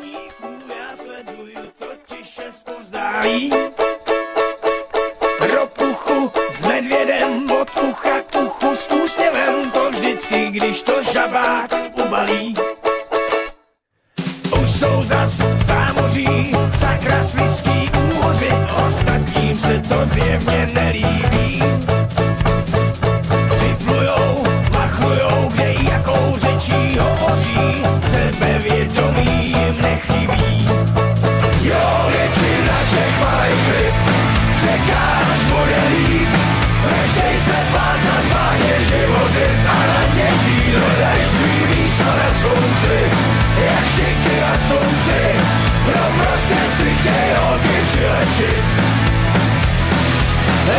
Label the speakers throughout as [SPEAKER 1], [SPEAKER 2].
[SPEAKER 1] smíchu, já sleduju totiž zpovzdálí. Ropuchu s medvědem od ucha k uchu s úsměvem, to vždycky, když to žabák ubalí. Už jsou zas zámoří, sakra sliský úhoři, ostatním se to zjevně nelíbí. Připlujou, machlujou, kde jakou řečí hovoří, sebevědomí jim nechybí. Jo, většina těch malých ryb čeká, až bude líp. Nechtěj se bát za zváně živořit a na ně žít, hledaj svý místo na slunci, jak štiky na slunci, no prostě si chtěj holky přilepšit.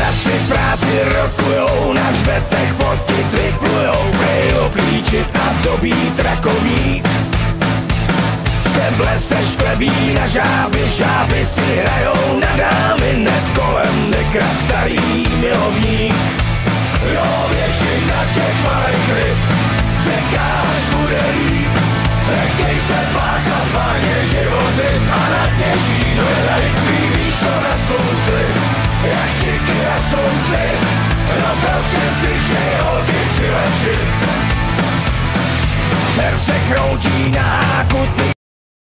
[SPEAKER 1] Radši v práci rokujou, na hřbetech potic vyplujou, prej oblíčit a dobít rakovník. Šteble se šklebí na žáby, žáby si hrajou na dámy, hned kolem dekra starý milovník. Jo, většina těch malých ryb čeká, až bude líp. Nechtěj se bát za zváně živořit a na dně žít, hledaj svý místo na slunci, jak štiky na slunci, no prostě si chtěj holky přilepšit. Dcer se kroutí na háku.